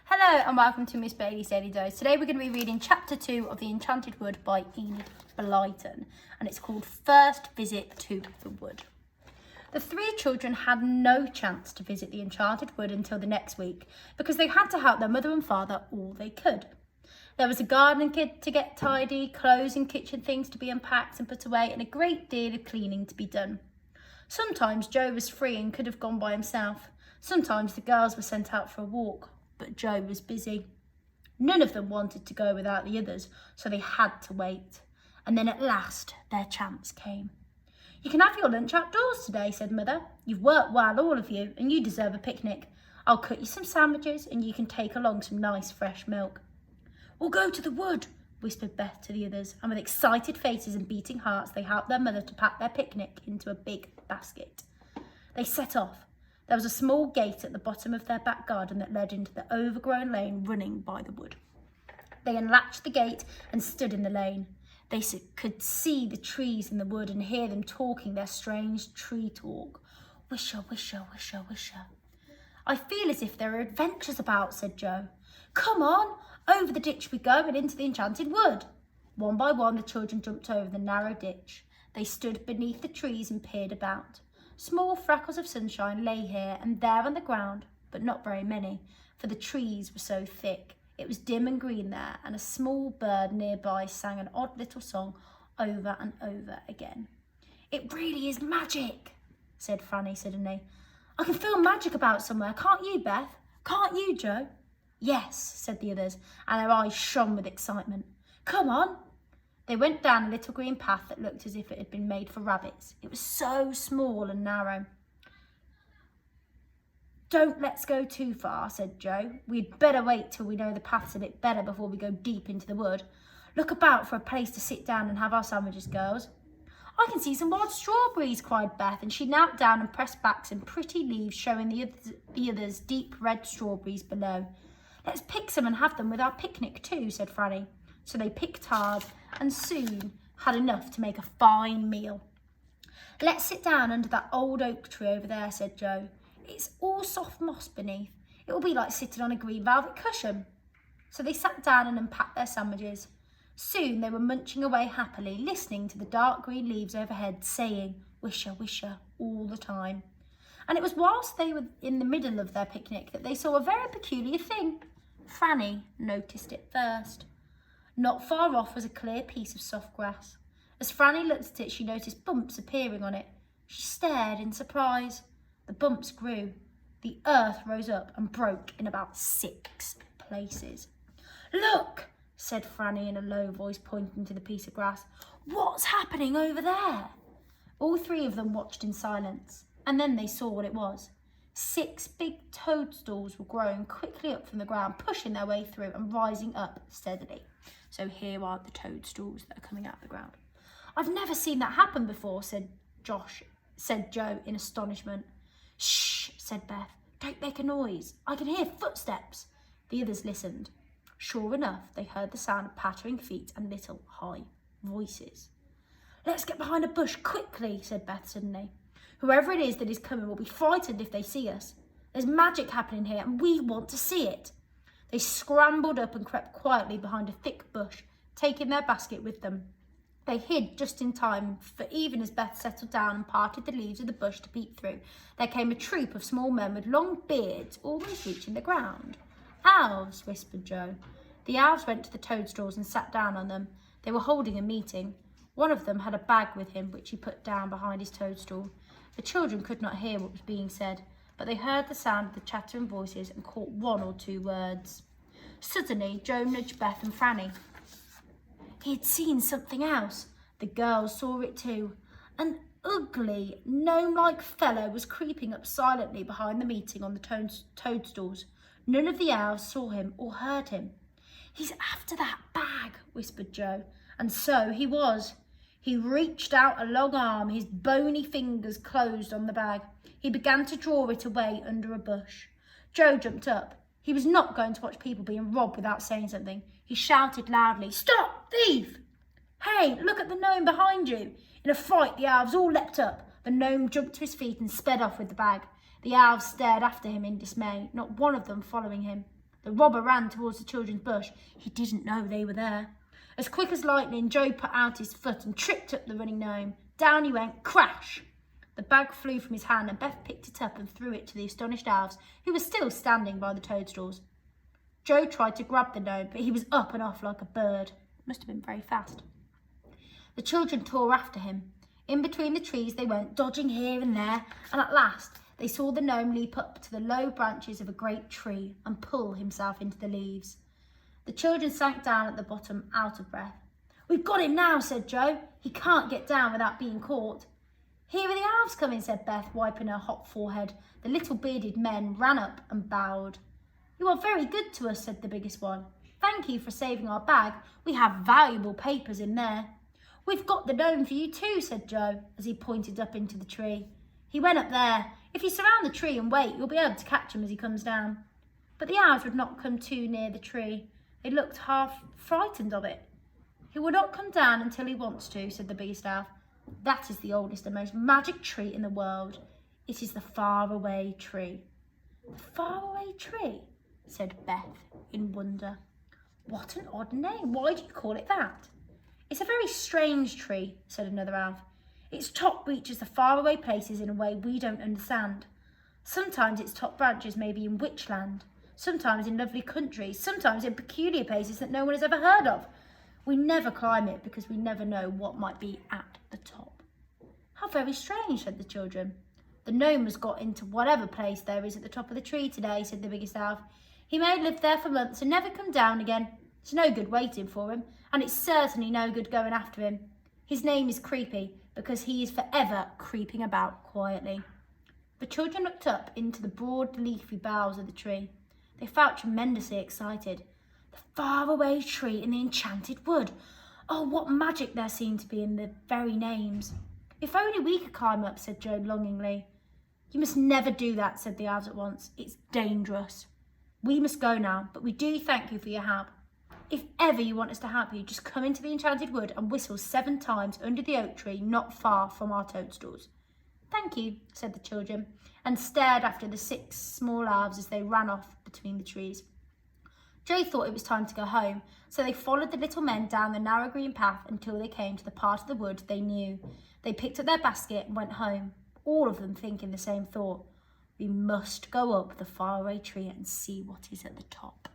Hello and welcome to Miss Bailey's Daily Dose. Today we're going to be reading Chapter 2 of The Enchanted Wood by Enid Blyton, and it's called First Visit to the Wood. The three children had no chance to visit the Enchanted Wood until the next week because they had to help their mother and father all they could. There was a garden kit to get tidy, clothes and kitchen things to be unpacked and put away, and a great deal of cleaning to be done. Sometimes Joe was free and could have gone by himself. Sometimes the girls were sent out for a walk, but Joe was busy. None of them wanted to go without the others, so they had to wait. And then at last, their chance came. "You can have your lunch outdoors today," said Mother. "You've worked well, all of you, and you deserve a picnic. I'll cut you some sandwiches and you can take along some nice fresh milk." "We'll go to the wood," whispered Beth to the others, and with excited faces and beating hearts, they helped their mother to pack their picnic into a big basket. They set off. There was a small gate at the bottom of their back garden that led into the overgrown lane running by the wood. They unlatched the gate and stood in the lane. They could see the trees in the wood and hear them talking their strange tree talk. "Wisha, wisha, wisha, wisha." "I feel as if there are adventures about," said Joe. "Come on, over the ditch we go and into the Enchanted Wood." One by one, the children jumped over the narrow ditch. They stood beneath the trees and peered about. Small freckles of sunshine lay here and there on the ground, but not very many, for the trees were so thick. It was dim and green there, and a small bird nearby sang an odd little song over and over again. "It really is magic," said Frannie suddenly. "I can feel magic about somewhere, can't you, Beth? Can't you, Joe?" "Yes," said the others, and their eyes shone with excitement. "Come on." They went down a little green path that looked as if it had been made for rabbits. It was so small and narrow. "Don't let's go too far," said Joe. "We'd better wait till we know the paths a bit better before we go deep into the wood. Look about for a place to sit down and have our sandwiches, girls." "I can see some wild strawberries," cried Beth, and she knelt down and pressed back some pretty leaves showing the others deep red strawberries below. "Let's pick some and have them with our picnic too," said Frannie. So they picked hard and soon had enough to make a fine meal. "Let's sit down under that old oak tree over there," said Joe. "It's all soft moss beneath. It will be like sitting on a green velvet cushion." So they sat down and unpacked their sandwiches. Soon they were munching away happily, listening to the dark green leaves overhead saying "wisha, wisha" all the time. And it was whilst they were in the middle of their picnic that they saw a very peculiar thing. Frannie noticed it first. Not far off was a clear piece of soft grass. As Frannie looked at it, she noticed bumps appearing on it. She stared in surprise. The bumps grew. The earth rose up and broke in about 6 places. "Look," said Frannie in a low voice, pointing to the piece of grass. "What's happening over there?" All three of them watched in silence, and then they saw what it was. 6 big toadstools were growing quickly up from the ground, pushing their way through and rising up steadily. So here are the toadstools that are coming out of the ground. "I've never seen that happen before," said Joe in astonishment. "Shh," said Beth. "Don't make a noise. I can hear footsteps." The others listened. Sure enough, they heard the sound of pattering feet and little high voices. "Let's get behind a bush quickly," said Beth suddenly. "Whoever it is that is coming will be frightened if they see us. There's magic happening here and we want to see it." They scrambled up and crept quietly behind a thick bush, taking their basket with them. They hid just in time, for even as Beth settled down and parted the leaves of the bush to peep through, there came a troop of small men with long beards almost reaching the ground. "Elves," whispered Joe. The elves went to the toadstools and sat down on them. They were holding a meeting. One of them had a bag with him, which he put down behind his toadstool. The children could not hear what was being said, but they heard the sound of the chattering voices and caught 1 or 2 words. Suddenly, Joe nudged Beth and Frannie. He had seen something else. The girls saw it too. An ugly, gnome-like fellow was creeping up silently behind the meeting on the toadstools. None of the elves saw him or heard him. "He's after that bag," whispered Joe. And so he was. He reached out a long arm, his bony fingers closed on the bag. He began to draw it away under a bush. Joe jumped up. He was not going to watch people being robbed without saying something. He shouted loudly, "Stop, thief!" "Hey, look at the gnome behind you." In a fright, the elves all leapt up. The gnome jumped to his feet and sped off with the bag. The elves stared after him in dismay, not one of them following him. The robber ran towards the children's bush. He didn't know they were there. As quick as lightning, Joe put out his foot and tripped up the running gnome. Down he went, crash! The bag flew from his hand and Beth picked it up and threw it to the astonished elves, who were still standing by the toadstools. Joe tried to grab the gnome, but he was up and off like a bird. Must have been very fast. The children tore after him. In between the trees they went, dodging here and there, and at last they saw the gnome leap up to the low branches of a great tree and pull himself into the leaves. The children sank down at the bottom, out of breath. "We've got him now," said Joe. "He can't get down without being caught." "Here are the elves coming," said Beth, wiping her hot forehead. The little bearded men ran up and bowed. "You are very good to us," said the biggest one. "Thank you for saving our bag. We have valuable papers in there." "We've got the gnome for you too," said Joe, as he pointed up into the tree. "He went up there. If you surround the tree and wait, you'll be able to catch him as he comes down." But the elves would not come too near the tree. They looked half frightened of it. "He will not come down until he wants to," said the biggest elf. "That is the oldest and most magic tree in the world. It is the faraway tree." "The faraway tree?" said Beth in wonder. "What an odd name. Why do you call it that?" "It's a very strange tree," said another elf. "Its top reaches the faraway places in a way we don't understand. Sometimes its top branches may be in Witchland, sometimes in lovely countries, sometimes in peculiar places that no one has ever heard of. We never climb it because we never know what might be at the top." "How very strange," said the children. "The gnome has got into whatever place there is at the top of the tree today," said the biggest elf. "He may have lived there for months and never come down again. It's no good waiting for him, and it's certainly no good going after him. His name is Creepy because he is forever creeping about quietly." The children looked up into the broad leafy boughs of the tree. They felt tremendously excited. The faraway tree in the Enchanted Wood. Oh, what magic there seemed to be in the very names. "If only we could climb up," said Joe longingly. "You must never do that," said the elves at once. "It's dangerous. We must go now, but we do thank you for your help. If ever you want us to help you, just come into the Enchanted Wood and whistle 7 times under the oak tree not far from our toadstools." "Thank you," said the children, and stared after the 6 small elves as they ran off between the trees. Joe thought it was time to go home, so they followed the little men down the narrow green path until they came to the part of the wood they knew. They picked up their basket and went home, all of them thinking the same thought. "We must go up the faraway tree and see what is at the top."